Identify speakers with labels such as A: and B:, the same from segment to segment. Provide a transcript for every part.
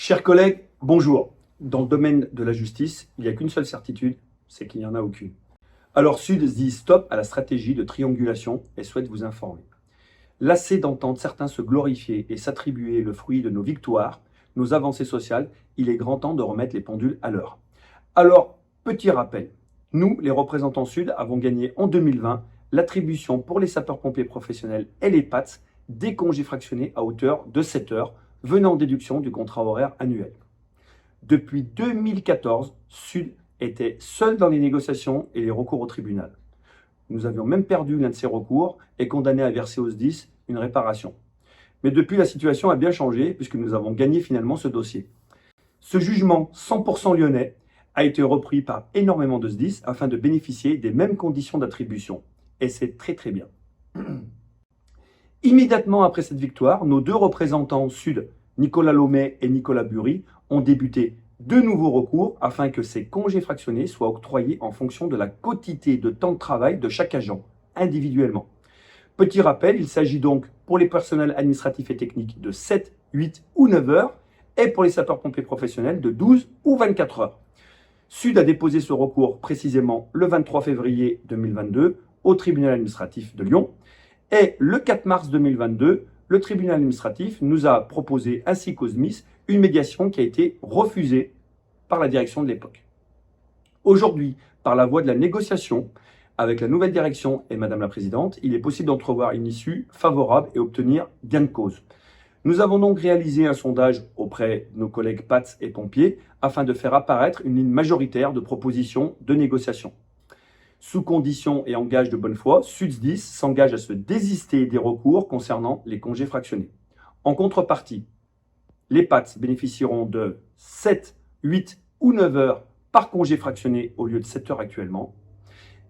A: Chers collègues, bonjour. Dans le domaine de la justice, il n'y a qu'une seule certitude, c'est qu'il n'y en a aucune. Alors Sud dit stop à la stratégie de triangulation et souhaite vous informer. Lassé d'entendre certains se glorifier et s'attribuer le fruit de nos victoires, nos avancées sociales, il est grand temps de remettre les pendules à l'heure. Alors, petit rappel, nous, les représentants Sud, avons gagné en 2020 l'attribution pour les sapeurs-pompiers professionnels et les PATS des congés fractionnés à hauteur de 7 heures, venant en déduction du contrat horaire annuel. Depuis 2014, Sud était seul dans les négociations et les recours au tribunal. Nous avions même perdu l'un de ces recours et condamné à verser aux SDIS une réparation. Mais depuis, la situation a bien changé puisque nous avons gagné finalement ce dossier. Ce jugement 100% lyonnais a été repris par énormément de SDIS afin de bénéficier des mêmes conditions d'attribution. Et c'est très très bien. Immédiatement après cette victoire, nos deux représentants Sud, Nicolas Lomé et Nicolas Bury, ont débuté de nouveaux recours afin que ces congés fractionnés soient octroyés en fonction de la quotité de temps de travail de chaque agent, individuellement. Petit rappel, il s'agit donc pour les personnels administratifs et techniques de 7, 8 ou 9 heures et pour les sapeurs-pompiers professionnels de 12 ou 24 heures. Sud a déposé ce recours précisément le 23 février 2022 au tribunal administratif de Lyon. Et le 4 mars 2022, le tribunal administratif nous a proposé, ainsi qu'aux SMIS, une médiation qui a été refusée par la direction de l'époque. Aujourd'hui, par la voie de la négociation, avec la nouvelle direction et Madame la Présidente, il est possible d'entrevoir une issue favorable et obtenir gain de cause. Nous avons donc réalisé un sondage auprès de nos collègues PATS et pompiers afin de faire apparaître une ligne majoritaire de propositions de négociation. Sous condition et en gage de bonne foi, SUDS10 s'engage à se désister des recours concernant les congés fractionnés. En contrepartie, les PATS bénéficieront de 7, 8 ou 9 heures par congé fractionné au lieu de 7 heures actuellement.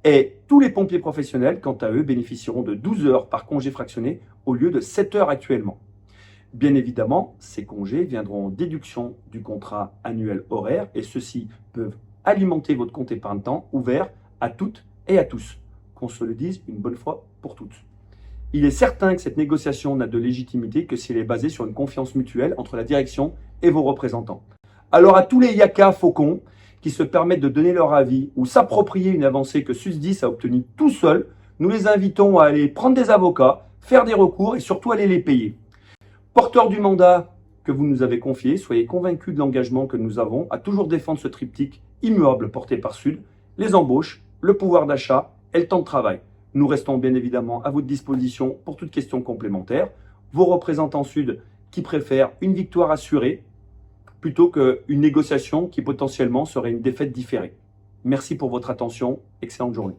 A: Et tous les pompiers professionnels, quant à eux, bénéficieront de 12 heures par congé fractionné au lieu de 7 heures actuellement. Bien évidemment, ces congés viendront en déduction du contrat annuel horaire et ceux-ci peuvent alimenter votre compte épargne-temps ouvert à toutes et à tous. Qu'on se le dise une bonne fois pour toutes. Il est certain que cette négociation n'a de légitimité que si elle est basée sur une confiance mutuelle entre la direction et vos représentants. Alors à tous les yakas faucons qui se permettent de donner leur avis ou s'approprier une avancée que SUDS10 a obtenue tout seul, nous les invitons à aller prendre des avocats, faire des recours et surtout aller les payer. Porteurs du mandat que vous nous avez confié, soyez convaincus de l'engagement que nous avons à toujours défendre ce triptyque immuable porté par Sud, les embauches, le pouvoir d'achat et le temps de travail. Nous restons bien évidemment à votre disposition pour toute question complémentaire. Vos représentants Sud qui préfèrent une victoire assurée plutôt qu'une négociation qui potentiellement serait une défaite différée. Merci pour votre attention. Excellente journée.